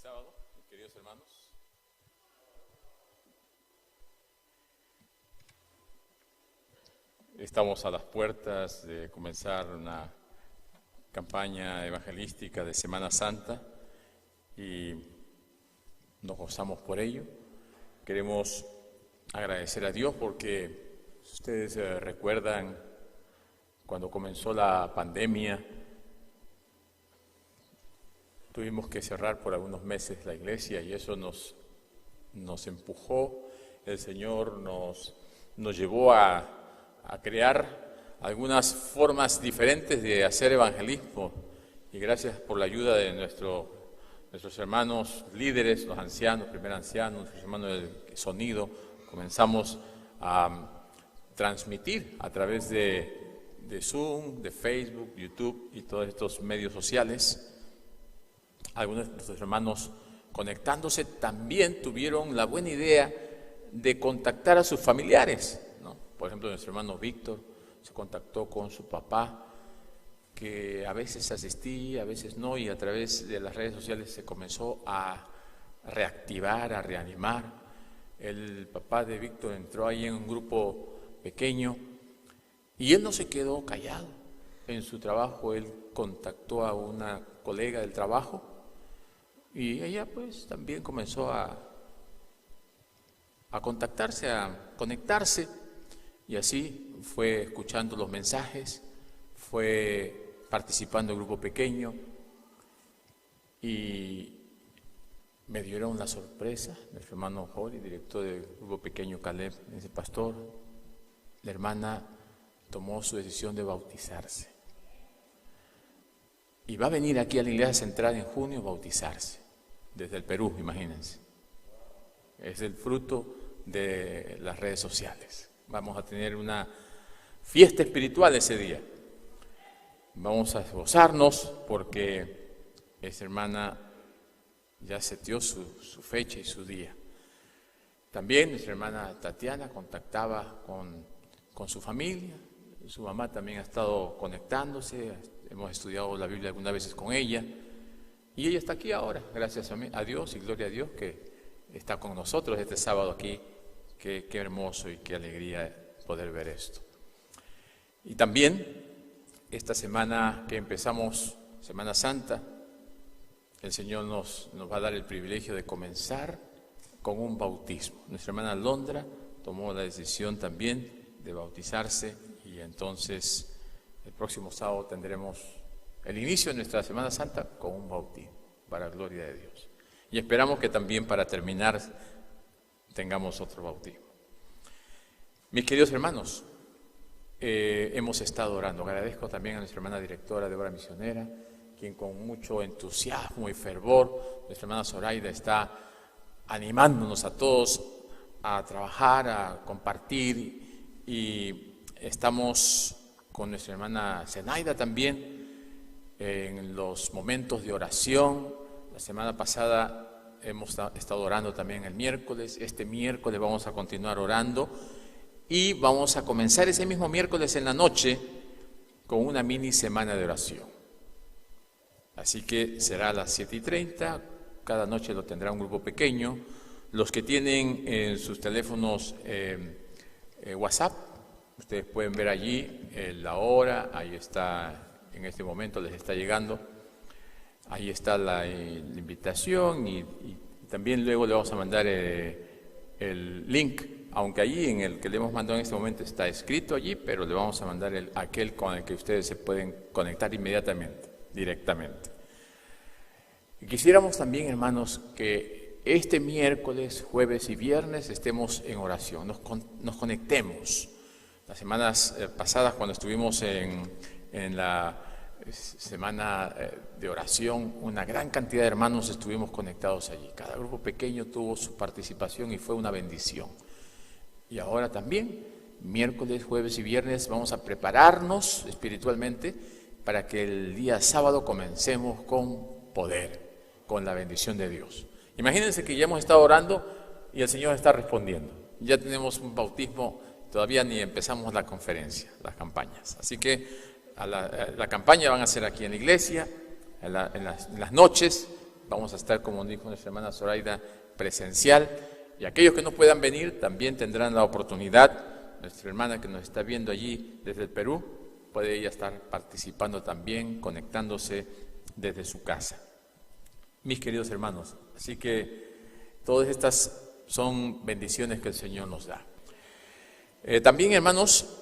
sábado, mis queridos hermanos. Estamos a las puertas de comenzar una campaña evangelística de Semana Santa y nos gozamos por ello. Queremos agradecer a Dios porque ustedes recuerdan cuando comenzó la pandemia, tuvimos que cerrar por algunos meses la iglesia y eso nos empujó. El Señor nos llevó a crear algunas formas diferentes de hacer evangelismo y gracias por la ayuda de nuestros hermanos líderes, los ancianos, primer ancianos, nuestros hermanos del sonido, comenzamos a transmitir a través de Zoom, de Facebook, YouTube y todos estos medios sociales. Algunos de nuestros hermanos conectándose también tuvieron la buena idea de contactar a sus familiares, ¿no? Por ejemplo, nuestro hermano Víctor se contactó con su papá, que a veces asistía, a veces no, y a través de las redes sociales se comenzó a reactivar, a reanimar. El papá de Víctor entró ahí en un grupo pequeño y él no se quedó callado. En su trabajo él contactó a una colega del trabajo y ella pues también comenzó a contactarse, a conectarse, y así fue escuchando los mensajes, fue participando en grupo pequeño y me dieron la sorpresa. Nuestro hermano Jorge, director del grupo pequeño Caleb, ese pastor, la hermana tomó su decisión de bautizarse. Y va a venir aquí a la iglesia central en junio a bautizarse, desde el Perú, imagínense. Es el fruto de las redes sociales. Vamos a tener una fiesta espiritual ese día. Vamos a gozarnos porque esa hermana ya setió su fecha y su día. También nuestra hermana Tatiana contactaba con su familia. Su mamá también ha estado conectándose. Hemos estudiado la Biblia algunas veces con ella. Y ella está aquí ahora, gracias a Dios y gloria a Dios que está con nosotros este sábado aquí. Qué hermoso y qué alegría poder ver esto. Y también esta semana que empezamos, Semana Santa, el Señor nos va a dar el privilegio de comenzar con un bautismo. Nuestra hermana Londra tomó la decisión también de bautizarse y entonces el próximo sábado tendremos el inicio de nuestra Semana Santa con un bautismo, para la gloria de Dios. Y esperamos que también para terminar tengamos otro bautismo. Mis queridos hermanos, hemos estado orando. Agradezco también a nuestra hermana directora de Obra Misionera, quien con mucho entusiasmo y fervor, nuestra hermana Zoraida, está animándonos a todos a trabajar, a compartir, y estamos con nuestra hermana Zenaida también en los momentos de oración. La semana pasada hemos estado orando también el miércoles. Este miércoles vamos a continuar orando y vamos a comenzar ese mismo miércoles en la noche con una mini semana de oración. Así que será a las 7:30, cada noche lo tendrá un grupo pequeño. Los que tienen en sus teléfonos WhatsApp, ustedes pueden ver allí la hora, ahí está, en este momento les está llegando, ahí está la invitación y también luego le vamos a mandar el link, aunque allí en el que le hemos mandado en este momento está escrito allí, pero le vamos a mandar aquel con el que ustedes se pueden conectar inmediatamente, directamente. Y quisiéramos también, hermanos, que este miércoles, jueves y viernes estemos en oración, nos conectemos. Las semanas pasadas, cuando estuvimos en la semana de oración, una gran cantidad de hermanos estuvimos conectados allí. Cada grupo pequeño tuvo su participación y fue una bendición. Y ahora también, miércoles, jueves y viernes, vamos a prepararnos espiritualmente para que el día sábado comencemos con poder, con la bendición de Dios. Imagínense que ya hemos estado orando y el Señor está respondiendo. Ya tenemos un bautismo, todavía ni empezamos la conferencia, las campañas. Así que la campaña van a ser aquí en la iglesia, en las noches, Vamos a estar, como dijo nuestra hermana Zoraida, presencial. Y aquellos que no puedan venir también tendrán la oportunidad. Nuestra hermana que nos está viendo allí desde el Perú, puede ella estar participando también, conectándose desde su casa. Mis queridos hermanos, así que todas estas son bendiciones que el Señor nos da. También, hermanos,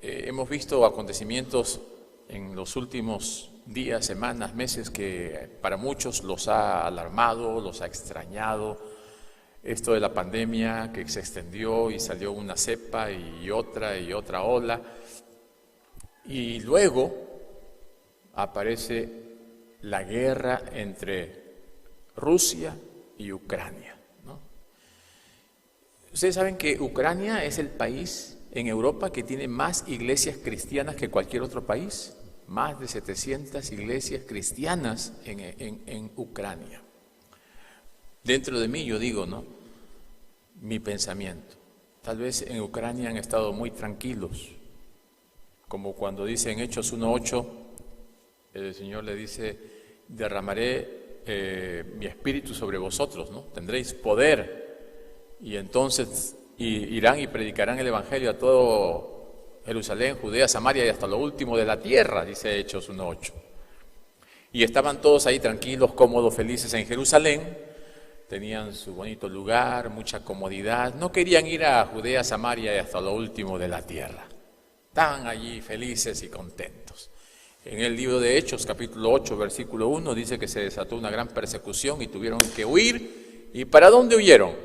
hemos visto acontecimientos en los últimos días, semanas, meses que para muchos los ha alarmado, los ha extrañado. Esto de la pandemia que se extendió y salió una cepa y otra ola. Y luego aparece la guerra entre Rusia y Ucrania, ¿no? Ustedes saben que Ucrania es el país en Europa que tiene más iglesias cristianas que cualquier otro país. Más de 700 iglesias cristianas en Ucrania. Dentro de mí yo digo, ¿no? Mi pensamiento. Tal vez en Ucrania han estado muy tranquilos. Como cuando dice en Hechos 1:8, el Señor le dice, derramaré mi espíritu sobre vosotros, ¿no? Tendréis poder. Y entonces irán y predicarán el evangelio a todo Jerusalén, Judea, Samaria y hasta lo último de la tierra, dice Hechos 1:8. Y estaban todos ahí tranquilos, cómodos, felices en Jerusalén. Tenían su bonito lugar, mucha comodidad. No querían ir a Judea, Samaria y hasta lo último de la tierra. Estaban allí felices y contentos. En el libro de Hechos, capítulo 8, versículo 1, dice que se desató una gran persecución y tuvieron que huir. ¿Y para dónde huyeron?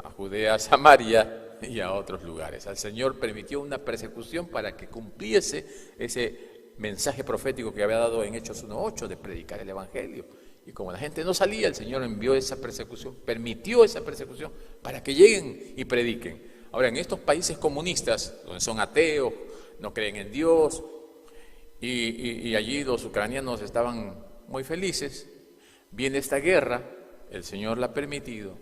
A Judea, Samaria y a otros lugares. El Señor permitió una persecución para que cumpliese ese mensaje profético que había dado en Hechos 1:8 de predicar el evangelio. Y como la gente no salía, el Señor envió esa persecución, permitió esa persecución para que lleguen y prediquen. Ahora, en estos países comunistas, donde son ateos, no creen en Dios, y allí los ucranianos estaban muy felices, viene esta guerra, el Señor la ha permitido,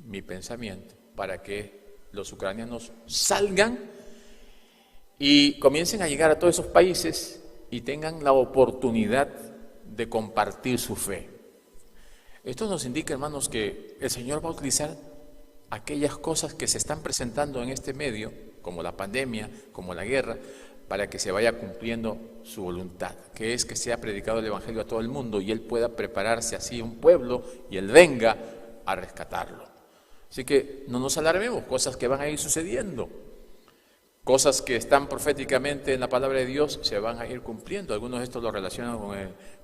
mi pensamiento, para que los ucranianos salgan y comiencen a llegar a todos esos países y tengan la oportunidad de compartir su fe. Esto nos indica, hermanos, que el Señor va a utilizar aquellas cosas que se están presentando en este medio, como la pandemia, como la guerra, para que se vaya cumpliendo su voluntad, que es que sea predicado el evangelio a todo el mundo y Él pueda prepararse así un pueblo y Él venga a rescatarlo. Así que no nos alarmemos, cosas que van a ir sucediendo, cosas que están proféticamente en la palabra de Dios se van a ir cumpliendo. Algunos de estos lo relacionan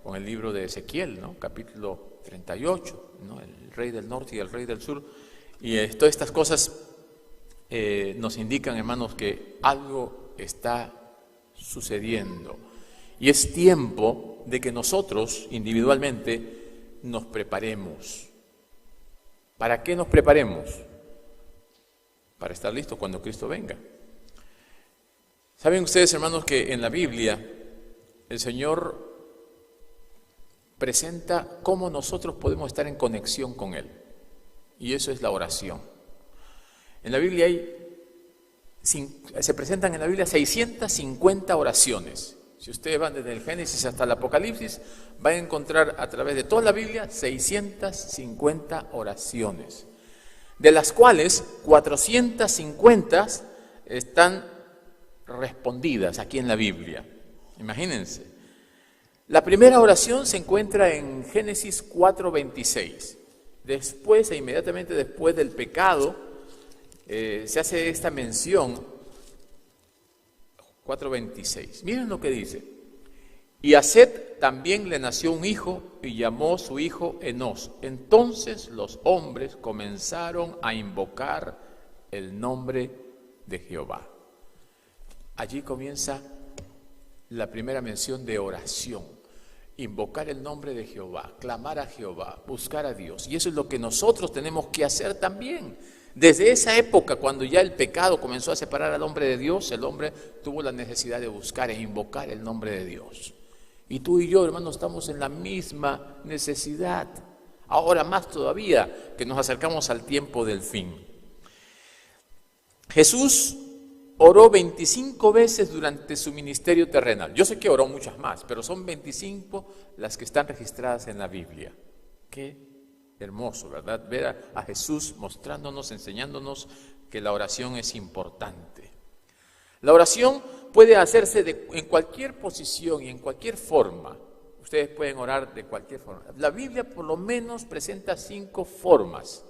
con el libro de Ezequiel, ¿no? Capítulo 38, ¿no? El rey del norte y el rey del sur. Y todas estas cosas nos indican, hermanos, que algo está sucediendo. Y es tiempo de que nosotros individualmente nos preparemos. ¿Para qué nos preparemos? Para estar listos cuando Cristo venga. ¿Saben ustedes, hermanos, que en la Biblia el Señor presenta cómo nosotros podemos estar en conexión con Él? Y eso es la oración. En la Biblia se presentan en la Biblia 650 oraciones. Si ustedes van desde el Génesis hasta el Apocalipsis, van a encontrar a través de toda la Biblia 650 oraciones, de las cuales 450 están respondidas aquí en la Biblia. Imagínense. La primera oración se encuentra en Génesis 4:26. Después e inmediatamente después del pecado, se hace esta mención. 4:26. Miren lo que dice. Y a Set también le nació un hijo y llamó su hijo Enos. Entonces los hombres comenzaron a invocar el nombre de Jehová. Allí comienza la primera mención de oración. Invocar el nombre de Jehová, clamar a Jehová, buscar a Dios. Y eso es lo que nosotros tenemos que hacer también. Desde esa época, cuando ya el pecado comenzó a separar al hombre de Dios, el hombre tuvo la necesidad de buscar e invocar el nombre de Dios. Y tú y yo, hermanos, estamos en la misma necesidad. Ahora más todavía, que nos acercamos al tiempo del fin. Jesús oró 25 veces durante su ministerio terrenal. Yo sé que oró muchas más, pero son 25 las que están registradas en la Biblia. Qué hermoso, ¿verdad? Ver a Jesús mostrándonos, enseñándonos que la oración es importante. La oración puede hacerse en cualquier posición y en cualquier forma. Ustedes pueden orar de cualquier forma. La Biblia por lo menos presenta 5 formas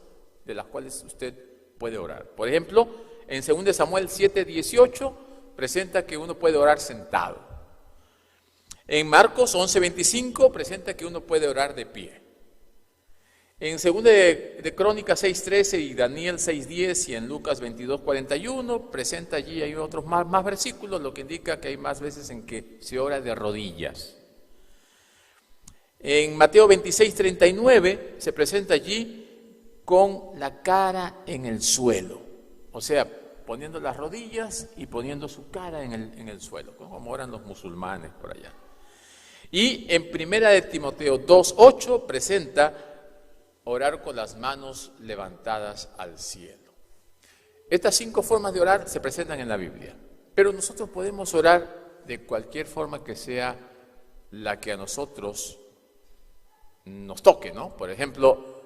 de las cuales usted puede orar. Por ejemplo, en 2 Samuel 7:18 presenta que uno puede orar sentado. En Marcos 11:25 presenta que uno puede orar de pie. En 2 de Crónicas 6:13 y Daniel 6:10 y en Lucas 22:41 presenta allí, hay otros más versículos, lo que indica que hay más veces en que se ora de rodillas. En Mateo 26:39 se presenta allí con la cara en el suelo, o sea, poniendo las rodillas y poniendo su cara en el suelo, como oran los musulmanes por allá. Y en 1 de Timoteo 2:8 presenta orar con las manos levantadas al cielo. Estas 5 formas de orar se presentan en la Biblia, pero nosotros podemos orar de cualquier forma que sea la que a nosotros nos toque, ¿no? Por ejemplo,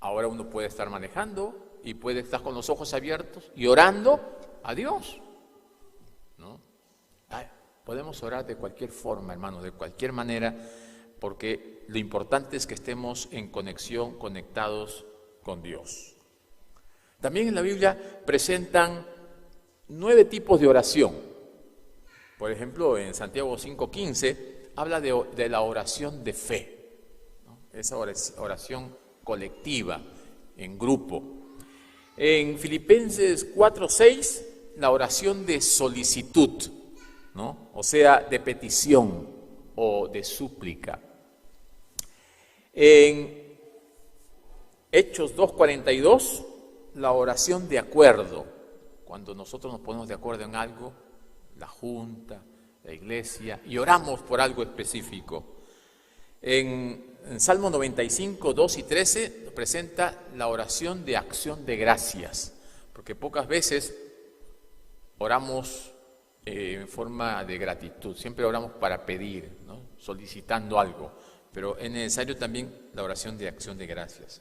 ahora uno puede estar manejando y puede estar con los ojos abiertos y orando a Dios, ¿no? Podemos orar de cualquier forma, hermanos, de cualquier manera, porque lo importante es que estemos en conexión, conectados con Dios. También en la Biblia presentan 9 tipos de oración. Por ejemplo, en Santiago 5:15 habla de la oración de fe, ¿no? Esa oración colectiva, en grupo. En Filipenses 4:6, la oración de solicitud, ¿no? O sea, de petición o de súplica. En Hechos 2:42, la oración de acuerdo. Cuando nosotros nos ponemos de acuerdo en algo, la junta, la iglesia, y oramos por algo específico. En Salmo 95, 2 y 13 presenta la oración de acción de gracias, porque pocas veces oramos en forma de gratitud, siempre oramos para pedir, ¿no? Solicitando algo, pero es necesario también la oración de acción de gracias.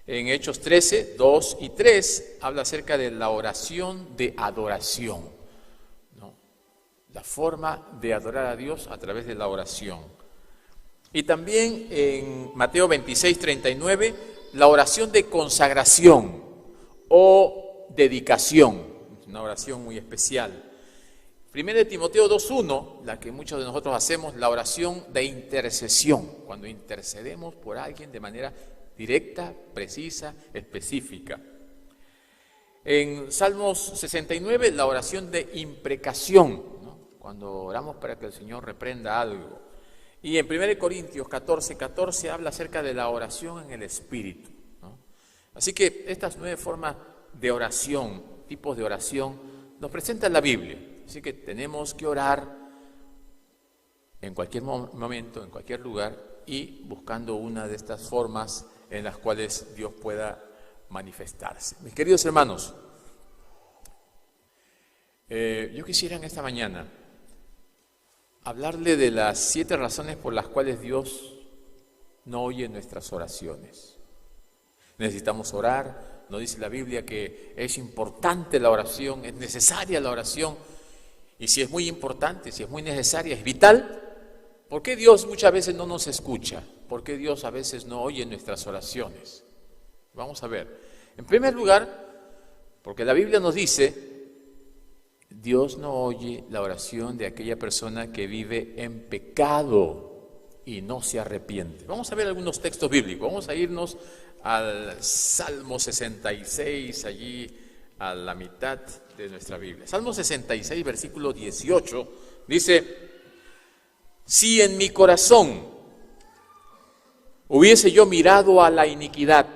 En Hechos 13, 2 y 3 habla acerca de la oración de adoración, ¿no? La forma de adorar a Dios a través de la oración. Y también en Mateo 26, 39, la oración de consagración o dedicación, una oración muy especial. 1 de Timoteo 2:1, la que muchos de nosotros hacemos, la oración de intercesión, cuando intercedemos por alguien de manera directa, precisa, específica. En Salmos 69, la oración de imprecación, ¿no? Cuando oramos para que el Señor reprenda algo. Y en 1 Corintios 14:14 habla acerca de la oración en el Espíritu, ¿no? Así que estas 9 formas de oración, tipos de oración, nos presenta la Biblia. Así que tenemos que orar en cualquier momento, en cualquier lugar, y buscando una de estas formas en las cuales Dios pueda manifestarse. Mis queridos hermanos, yo quisiera en esta mañana hablarle de las 7 razones por las cuales Dios no oye nuestras oraciones. Necesitamos orar, nos dice la Biblia que es importante la oración, es necesaria la oración, y si es muy importante, si es muy necesaria, es vital, ¿por qué Dios muchas veces no nos escucha? ¿Por qué Dios a veces no oye nuestras oraciones? Vamos a ver. En primer lugar, porque la Biblia nos dice, Dios no oye la oración de aquella persona que vive en pecado y no se arrepiente. Vamos a ver algunos textos bíblicos. Vamos a irnos al Salmo 66, allí a la mitad de nuestra Biblia. Salmo 66, versículo 18, dice: si en mi corazón hubiese yo mirado a la iniquidad,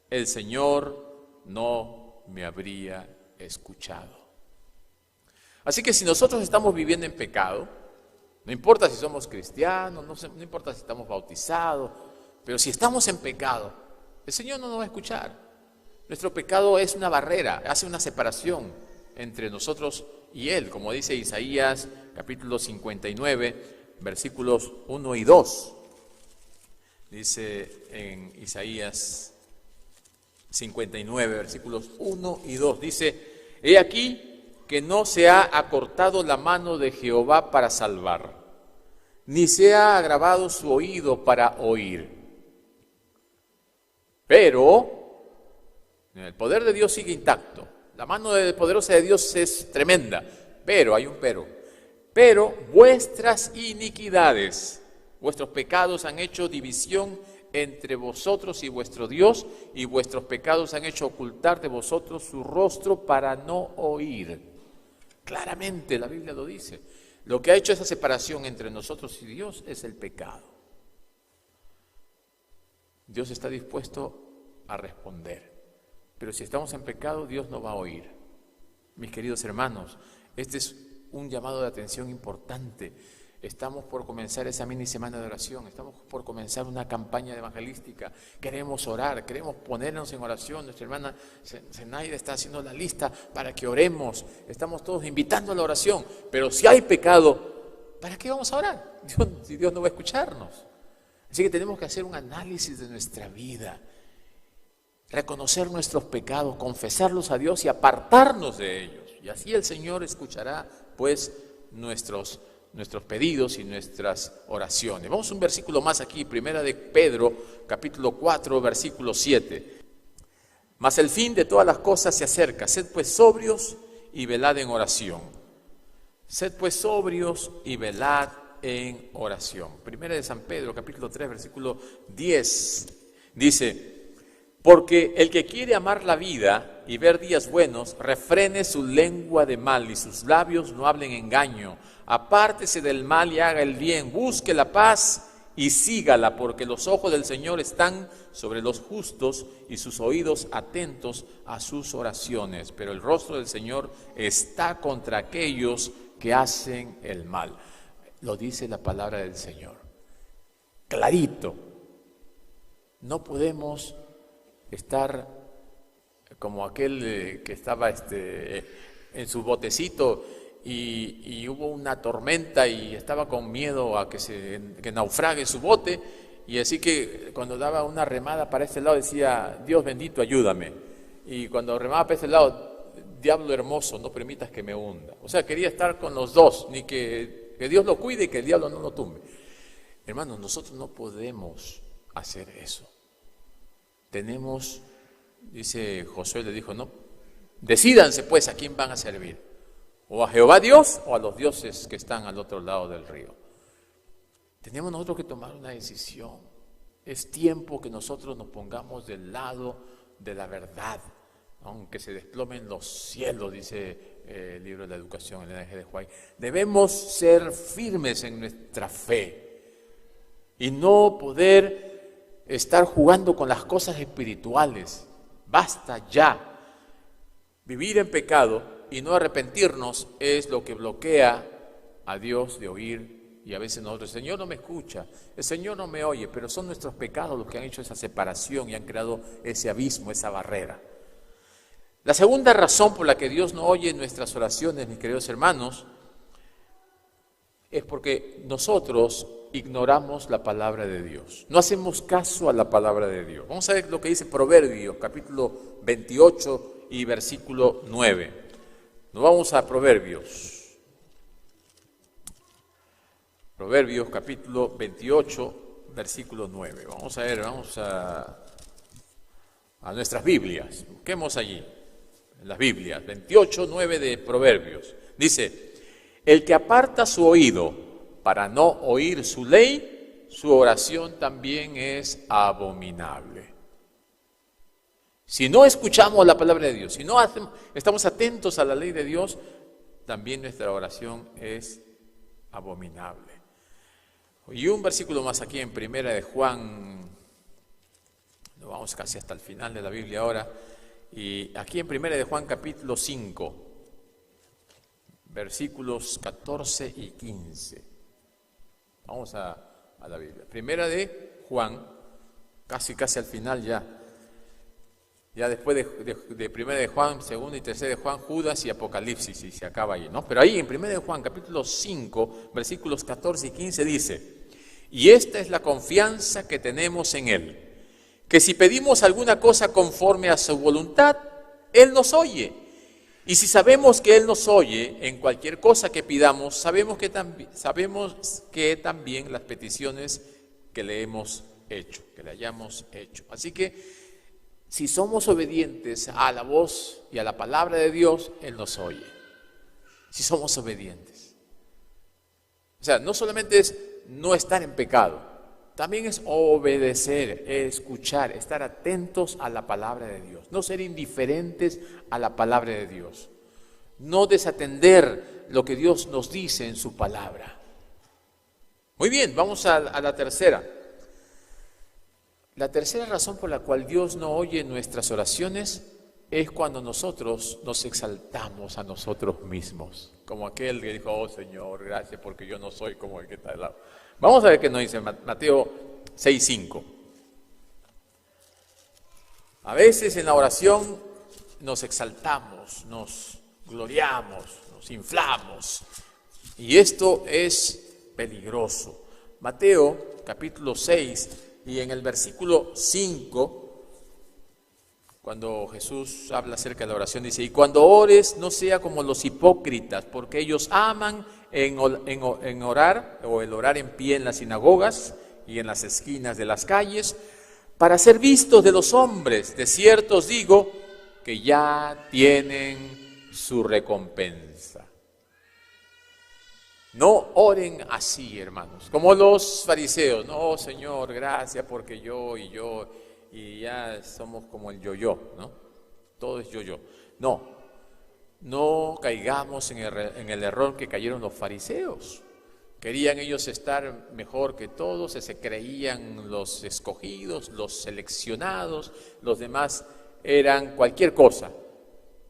el Señor no me habría escuchado. Así que si nosotros estamos viviendo en pecado, no importa si somos cristianos, no importa si estamos bautizados, pero si estamos en pecado, el Señor no nos va a escuchar. Nuestro pecado es una barrera, hace una separación entre nosotros y Él, como dice Isaías capítulo 59, versículos 1 y 2. Dice en Isaías 59, versículos 1 y 2, dice: He aquí que no se ha acortado la mano de Jehová para salvar, ni se ha agravado su oído para oír. Pero el poder de Dios sigue intacto. La mano poderosa de Dios es tremenda, pero hay un pero. Pero vuestras iniquidades, vuestros pecados han hecho división entre vosotros y vuestro Dios, y vuestros pecados han hecho ocultar de vosotros su rostro para no oír. Claramente la Biblia lo dice. Lo que ha hecho esa separación entre nosotros y Dios es el pecado. Dios está dispuesto a responder, pero si estamos en pecado, Dios no va a oír. Mis queridos hermanos, este es un llamado de atención importante. Estamos por comenzar esa mini semana de oración, estamos por comenzar una campaña evangelística, queremos orar, queremos ponernos en oración. Nuestra hermana Zenaida está haciendo la lista para que oremos, estamos todos invitando a la oración, pero si hay pecado, ¿para qué vamos a orar? Si Dios no va a escucharnos. Así que tenemos que hacer un análisis de nuestra vida, reconocer nuestros pecados, confesarlos a Dios y apartarnos de ellos. Y así el Señor escuchará pues nuestros pedidos y nuestras oraciones. Vamos a un versículo más aquí, primera de Pedro, capítulo 4, versículo 7. Mas el fin de todas las cosas se acerca, sed pues sobrios y velad en oración. Sed pues sobrios y velad en oración. Primera de San Pedro, capítulo 3, versículo 10, dice: porque el que quiere amar la vida y ver días buenos, refrene su lengua de mal y sus labios no hablen engaño. Apártese del mal y haga el bien, busque la paz y sígala, porque los ojos del Señor están sobre los justos y sus oídos atentos a sus oraciones. Pero el rostro del Señor está contra aquellos que hacen el mal. Lo dice la palabra del Señor. Clarito. No podemos estar como aquel que estaba en su botecito y hubo una tormenta y estaba con miedo a que naufrague su bote, y así que cuando daba una remada para este lado decía: Dios bendito, ayúdame, y cuando remaba para este lado: diablo hermoso, no permitas que me hunda. O sea, quería estar con los dos, ni que Dios lo cuide y que el diablo no lo tumbe. Hermanos, nosotros no podemos hacer eso. Tenemos, dice Josué, le dijo: no, decídanse pues a quién van a servir, o a Jehová Dios o a los dioses que están al otro lado del río. Tenemos nosotros que tomar una decisión. Es tiempo que nosotros nos pongamos del lado de la verdad, aunque se desplomen los cielos, dice el libro de la educación, el G. de White. Debemos ser firmes en nuestra fe y no poder estar jugando con las cosas espirituales. Basta ya. Vivir en pecado y no arrepentirnos es lo que bloquea a Dios de oír. Y a veces nosotros: el Señor no me escucha, el Señor no me oye, pero son nuestros pecados los que han hecho esa separación y han creado ese abismo, esa barrera. La segunda razón por la que Dios no oye nuestras oraciones, mis queridos hermanos, es porque nosotros ignoramos la palabra de Dios. No hacemos caso a la palabra de Dios. Vamos a ver lo que dice Proverbios, capítulo 28 y versículo 9. Nos vamos a Proverbios. Proverbios, capítulo 28, versículo 9. Vamos a ver, vamos a nuestras Biblias. Busquemos allí, en las Biblias. 28, 9 de Proverbios. Dice: el que aparta su oído para no oír su ley, su oración también es abominable. Si no escuchamos la palabra de Dios, si no estamos atentos a la ley de Dios, también nuestra oración es abominable. Y un versículo más aquí en Primera de Juan, nos vamos casi hasta el final de la Biblia ahora, y aquí en Primera de Juan capítulo 5, versículos 14 y 15. Vamos a la Biblia. Primera de Juan, casi al final ya después de Primera de Juan, Segunda y Tercera de Juan, Judas y Apocalipsis, y se acaba ahí, ¿no? Pero ahí en Primera de Juan, capítulo 5, versículos 14 y 15 dice: Y esta es la confianza que tenemos en Él, que si pedimos alguna cosa conforme a su voluntad, Él nos oye. Y si sabemos que Él nos oye en cualquier cosa que pidamos, sabemos que también las peticiones que le hemos hecho, que le hayamos hecho. Así que si somos obedientes a la voz y a la palabra de Dios, Él nos oye. Si somos obedientes. O sea, no solamente es no estar en pecado, también es obedecer, escuchar, estar atentos a la palabra de Dios, no ser indiferentes a la palabra de Dios, no desatender lo que Dios nos dice en su palabra. Muy bien, vamos a la tercera. La tercera razón por la cual Dios no oye nuestras oraciones es cuando nosotros nos exaltamos a nosotros mismos, como aquel que dijo, oh Señor, gracias porque yo no soy como el que está al lado. Vamos a ver qué nos dice Mateo 6:5. A veces en la oración nos exaltamos, nos gloriamos, nos inflamos, y esto es peligroso. Mateo capítulo 6 y en el versículo 5, cuando Jesús habla acerca de la oración, dice, y cuando ores no sea como los hipócritas, porque ellos aman en orar o el orar en pie en las sinagogas y en las esquinas de las calles, para ser vistos de los hombres. De cierto os digo que ya tienen su recompensa. No oren así, hermanos, como los fariseos. No, Señor, gracias porque yo, y ya somos como el yo-yo, ¿no? Todo es yo-yo. No caigamos en el error que cayeron los fariseos. Querían ellos estar mejor que todos, se creían los escogidos, los seleccionados, los demás eran cualquier cosa.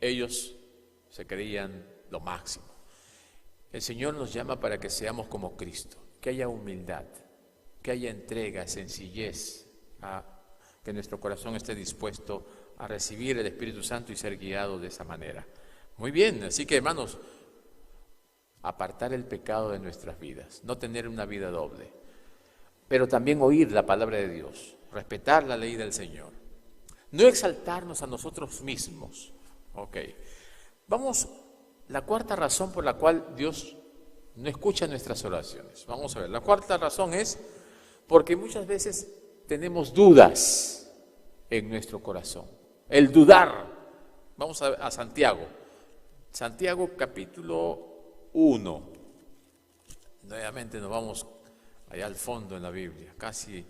Ellos se creían lo máximo. El Señor nos llama para que seamos como Cristo, que haya humildad, que haya entrega, sencillez, que nuestro corazón esté dispuesto a recibir el Espíritu Santo y ser guiado de esa manera. Muy bien, así que hermanos, apartar el pecado de nuestras vidas, no tener una vida doble, pero también oír la palabra de Dios, respetar la ley del Señor, no exaltarnos a nosotros mismos. Ok, vamos, la cuarta razón por la cual Dios no escucha nuestras oraciones. Vamos a ver, la cuarta razón es porque muchas veces tenemos dudas en nuestro corazón. El dudar. Vamos a Santiago. Santiago capítulo 1. Nuevamente nos vamos allá al fondo en la Biblia, casi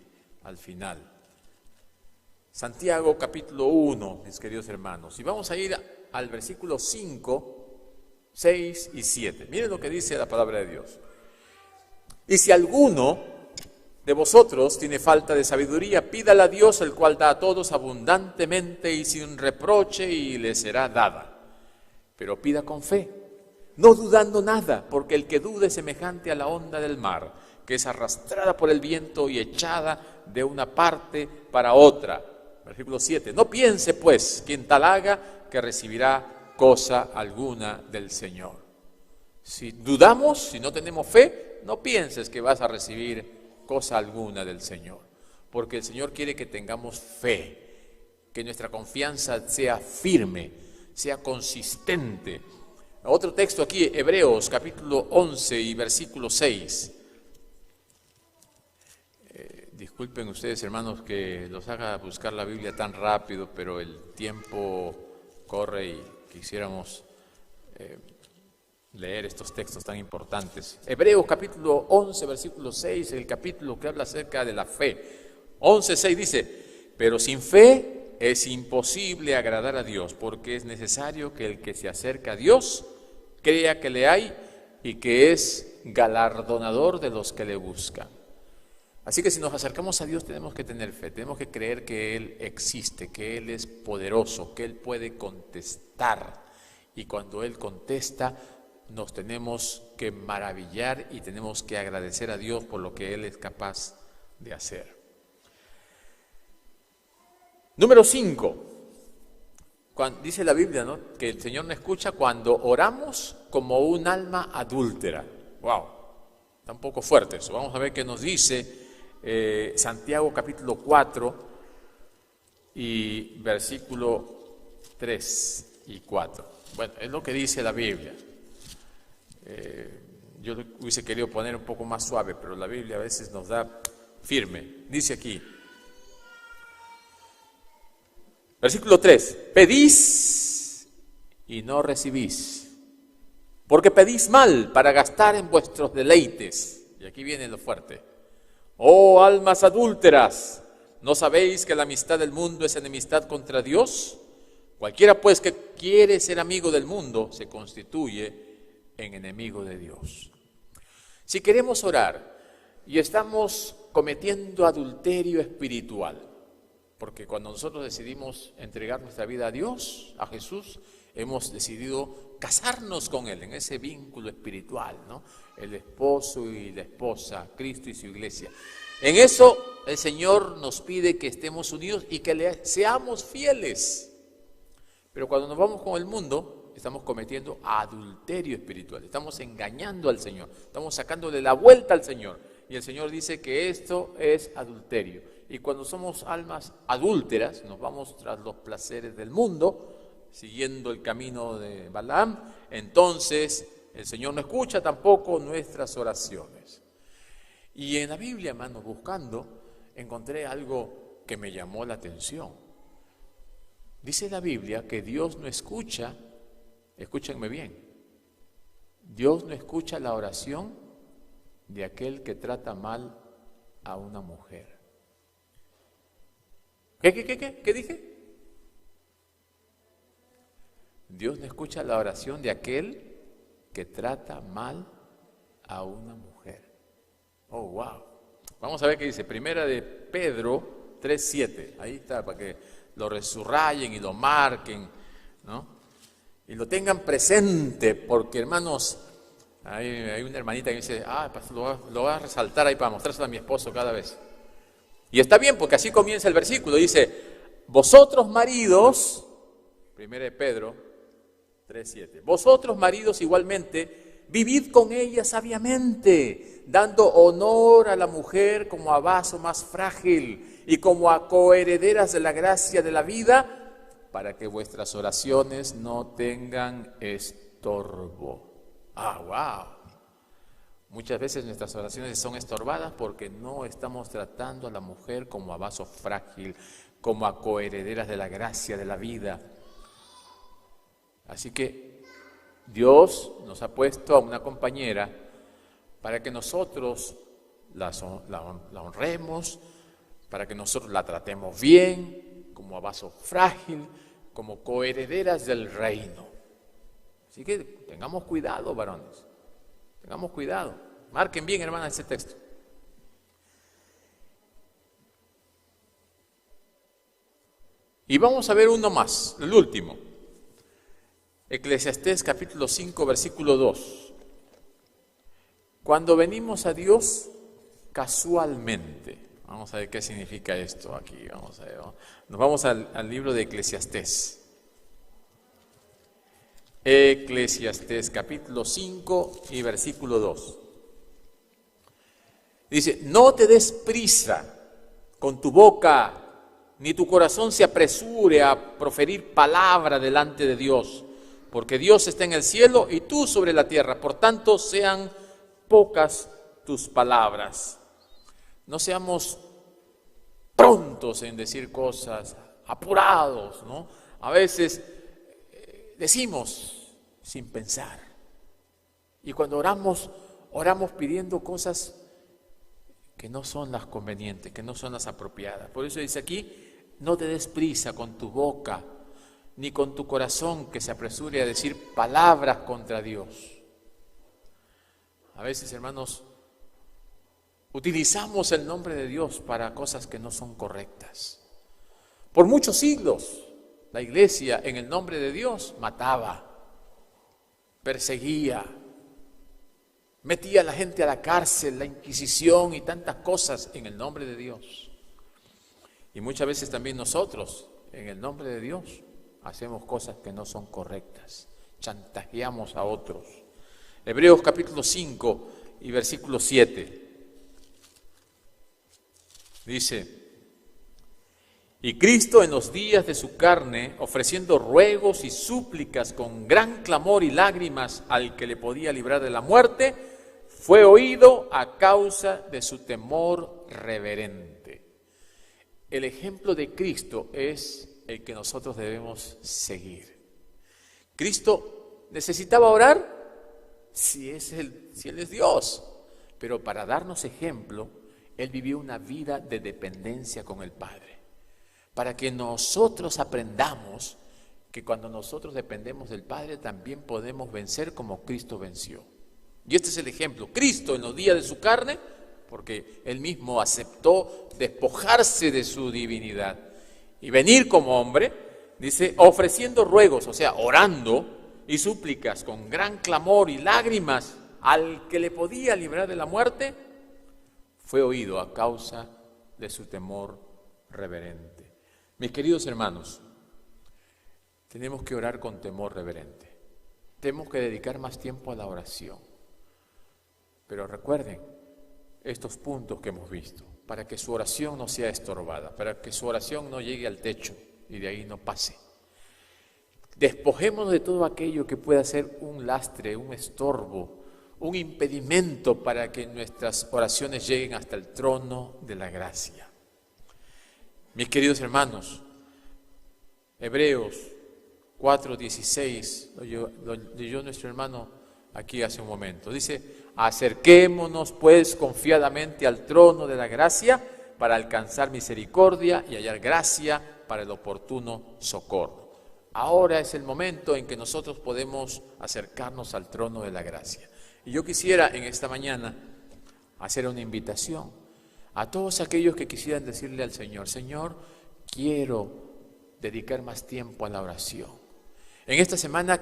al final. Santiago capítulo 1, mis queridos hermanos. Y vamos a ir al versículo 5, 6 y 7. Miren lo que dice la palabra de Dios. Y si alguno de vosotros tiene falta de sabiduría, pídala a Dios, el cual da a todos abundantemente y sin reproche, y le será dada. Pero pida con fe, no dudando nada, porque el que duda es semejante a la onda del mar, que es arrastrada por el viento y echada de una parte para otra. Versículo 7. No piense, pues, quien tal haga, que recibirá cosa alguna del Señor. Si dudamos, si no tenemos fe, no pienses que vas a recibir cosa alguna del Señor, porque el Señor quiere que tengamos fe, que nuestra confianza sea firme, sea consistente. Otro texto aquí, Hebreos capítulo 11 y versículo 6. Disculpen ustedes, hermanos, que los haga buscar la Biblia tan rápido, pero el tiempo corre y quisiéramos leer estos textos tan importantes. Hebreos capítulo 11, versículo 6, el capítulo que habla acerca de la fe. 11:6 dice, pero sin fe es imposible agradar a Dios, porque es necesario que el que se acerca a Dios crea que le hay y que es galardonador de los que le buscan. Así que si nos acercamos a Dios tenemos que tener fe, tenemos que creer que Él existe, que Él es poderoso, que Él puede contestar. Y cuando Él contesta, nos tenemos que maravillar y tenemos que agradecer a Dios por lo que Él es capaz de hacer. Número 5. Dice la Biblia, ¿no?, que el Señor nos escucha cuando oramos como un alma adúltera. ¡Wow! Está un poco fuerte eso. Vamos a ver qué nos dice Santiago capítulo 4 y versículo 3 y 4. Bueno, es lo que dice la Biblia. Yo lo hubiese querido poner un poco más suave, pero la Biblia a veces nos da firme. Dice aquí, versículo 3, pedís y no recibís, porque pedís mal para gastar en vuestros deleites. Y aquí viene lo fuerte. Oh almas adúlteras, ¿no sabéis que la amistad del mundo es enemistad contra Dios? Cualquiera pues que quiere ser amigo del mundo se constituye en enemigo de Dios. Si queremos orar y estamos cometiendo adulterio espiritual, porque cuando nosotros decidimos entregar nuestra vida a Dios, a Jesús, hemos decidido casarnos con Él en ese vínculo espiritual, ¿no? El esposo y la esposa, Cristo y su iglesia. En eso el Señor nos pide que estemos unidos y que le seamos fieles. Pero cuando nos vamos con el mundo, estamos cometiendo adulterio espiritual, estamos engañando al Señor, estamos sacándole la vuelta al Señor. Y el Señor dice que esto es adulterio. Y cuando somos almas adúlteras, nos vamos tras los placeres del mundo, siguiendo el camino de Balaam, entonces el Señor no escucha tampoco nuestras oraciones. Y en la Biblia, hermanos, buscando, encontré algo que me llamó la atención. Dice la Biblia que Dios no escucha, escúchenme bien, Dios no escucha la oración de aquel que trata mal a una mujer. ¿Qué dije? Dios no escucha la oración de aquel que trata mal a una mujer. Oh, wow. Vamos a ver qué dice. Primera de Pedro 3:7. Ahí está, para que lo resubrayen y lo marquen, ¿no? Y lo tengan presente, porque hermanos, hay una hermanita que dice, lo voy a resaltar ahí para mostrárselo a mi esposo cada vez. Y está bien, porque así comienza el versículo, dice, vosotros maridos, 1 Pedro 3:7, vosotros maridos igualmente, vivid con ella sabiamente, dando honor a la mujer como a vaso más frágil y como a coherederas de la gracia de la vida, para que vuestras oraciones no tengan estorbo. Wow. Muchas veces nuestras oraciones son estorbadas porque no estamos tratando a la mujer como a vaso frágil, como a coherederas de la gracia de la vida. Así que Dios nos ha puesto a una compañera para que nosotros la honremos, para que nosotros la tratemos bien, como a vaso frágil, como coherederas del reino. Así que tengamos cuidado, varones. Tengamos cuidado. Marquen bien, hermanas, ese texto. Y vamos a ver uno más, el último. Eclesiastés capítulo 5, versículo 2. Cuando venimos a Dios casualmente. Vamos a ver qué significa esto aquí. Vamos a ver, ¿no? Nos vamos al libro de Eclesiastés. Eclesiastés capítulo 5 y versículo 2. Dice, no te des prisa con tu boca, ni tu corazón se apresure a proferir palabra delante de Dios, porque Dios está en el cielo y tú sobre la tierra, por tanto sean pocas tus palabras. No seamos prontos en decir cosas, apurados, ¿no? A veces decimos sin pensar. Y cuando oramos pidiendo cosas que no son las convenientes, que no son las apropiadas. Por eso dice aquí, no te des prisa con tu boca, ni con tu corazón que se apresure a decir palabras contra Dios. A veces, hermanos, utilizamos el nombre de Dios para cosas que no son correctas. Por muchos siglos, la iglesia en el nombre de Dios mataba, perseguía, metía a la gente a la cárcel, la Inquisición y tantas cosas en el nombre de Dios. Y muchas veces también nosotros, en el nombre de Dios, hacemos cosas que no son correctas, chantajeamos a otros. Hebreos capítulo 5 y versículo 7. Dice: y Cristo en los días de su carne, ofreciendo ruegos y súplicas con gran clamor y lágrimas al que le podía librar de la muerte, fue oído a causa de su temor reverente. El ejemplo de Cristo es el que nosotros debemos seguir. Cristo necesitaba orar si Él es Dios, pero para darnos ejemplo, Él vivió una vida de dependencia con el Padre. Para que nosotros aprendamos que cuando nosotros dependemos del Padre también podemos vencer como Cristo venció. Y este es el ejemplo. Cristo en los días de su carne, porque Él mismo aceptó despojarse de su divinidad y venir como hombre, dice, ofreciendo ruegos, o sea, orando y súplicas con gran clamor y lágrimas al que le podía librar de la muerte, fue oído a causa de su temor reverente. Mis queridos hermanos, tenemos que orar con temor reverente. Tenemos que dedicar más tiempo a la oración. Pero recuerden estos puntos que hemos visto, para que su oración no sea estorbada, para que su oración no llegue al techo y de ahí no pase. Despojémonos de todo aquello que pueda ser un lastre, un estorbo, un impedimento para que nuestras oraciones lleguen hasta el trono de la gracia. Mis queridos hermanos, Hebreos 4:16, lo leyó nuestro hermano aquí hace un momento. Dice, acerquémonos pues confiadamente al trono de la gracia para alcanzar misericordia y hallar gracia para el oportuno socorro. Ahora es el momento en que nosotros podemos acercarnos al trono de la gracia. Y yo quisiera en esta mañana hacer una invitación a todos aquellos que quisieran decirle al Señor, Señor, quiero dedicar más tiempo a la oración. En esta semana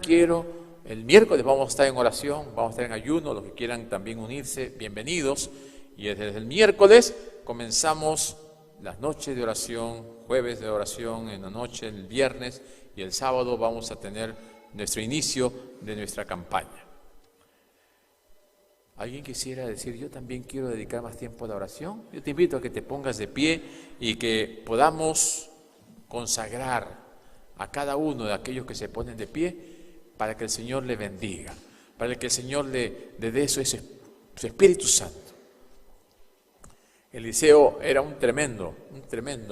el miércoles vamos a estar en oración, vamos a estar en ayuno, los que quieran también unirse, bienvenidos. Y desde el miércoles comenzamos las noches de oración, jueves de oración en la noche, el viernes y el sábado vamos a tener nuestro inicio de nuestra campaña. ¿Alguien quisiera decir, yo también quiero dedicar más tiempo a la oración? Yo te invito a que te pongas de pie y que podamos consagrar a cada uno de aquellos que se ponen de pie para que el Señor le bendiga, para que el Señor le dé su Espíritu Santo. Eliseo era un tremendo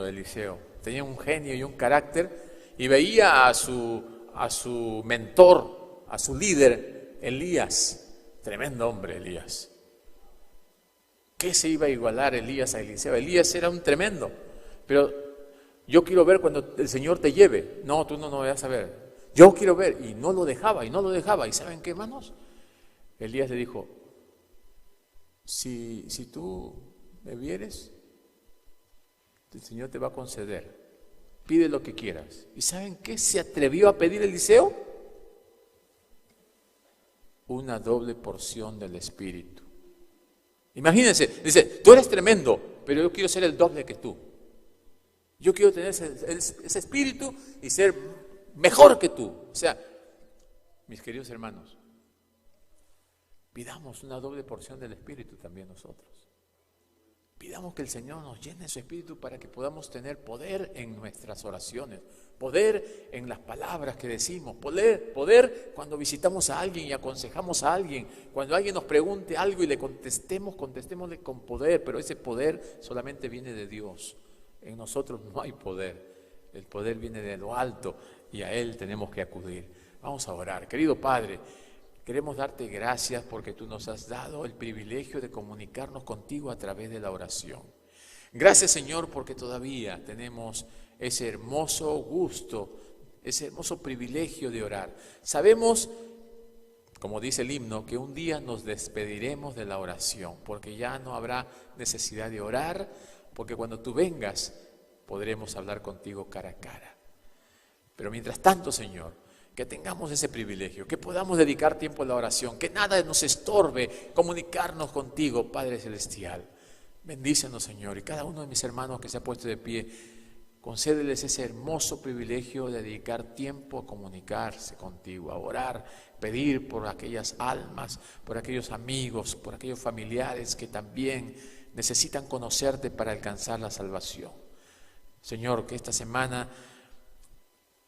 Eliseo. Tenía un genio y un carácter y veía a su mentor, a su líder, Elías. Tremendo hombre, Elías. ¿Qué se iba a igualar Elías a Eliseo? Elías era un tremendo. Pero yo quiero ver cuando el Señor te lleve. No, tú no vas a ver. Yo quiero ver. Y no lo dejaba, ¿Y saben qué, hermanos? Elías le dijo, si tú me vieres, el Señor te va a conceder. Pide lo que quieras. ¿Y saben qué se atrevió a pedir Eliseo? Una doble porción del Espíritu. Imagínense, dice, tú eres tremendo, pero yo quiero ser el doble que tú. Yo quiero tener ese espíritu y ser mejor que tú. O sea, mis queridos hermanos, pidamos una doble porción del Espíritu también nosotros. Pidamos que el Señor nos llene de su Espíritu para que podamos tener poder en nuestras oraciones, poder en las palabras que decimos, poder cuando visitamos a alguien y aconsejamos a alguien, cuando alguien nos pregunte algo y le contestémosle con poder, pero ese poder solamente viene de Dios. En nosotros no hay poder, el poder viene de lo alto y a Él tenemos que acudir. Vamos a orar. Querido Padre, queremos darte gracias porque tú nos has dado el privilegio de comunicarnos contigo a través de la oración. Gracias, Señor, porque todavía tenemos ese hermoso gusto, ese hermoso privilegio de orar. Sabemos, como dice el himno, que un día nos despediremos de la oración, porque ya no habrá necesidad de orar, porque cuando tú vengas podremos hablar contigo cara a cara. Pero mientras tanto, Señor, que tengamos ese privilegio, que podamos dedicar tiempo a la oración, que nada nos estorbe comunicarnos contigo, Padre Celestial. Bendícenos, Señor, y cada uno de mis hermanos que se ha puesto de pie, concédeles ese hermoso privilegio de dedicar tiempo a comunicarse contigo, a orar, pedir por aquellas almas, por aquellos amigos, por aquellos familiares que también necesitan conocerte para alcanzar la salvación. Señor, que esta semana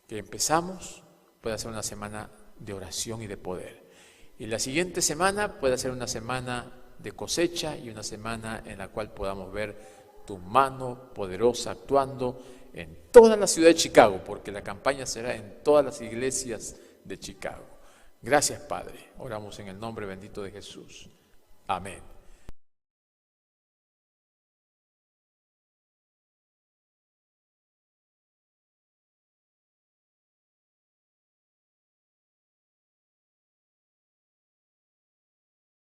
que empezamos pueda ser una semana de oración y de poder. Y la siguiente semana pueda ser una semana de cosecha y una semana en la cual podamos ver tu mano poderosa actuando en toda la ciudad de Chicago, porque la campaña será en todas las iglesias de Chicago. Gracias, Padre. Oramos en el nombre bendito de Jesús. Amén.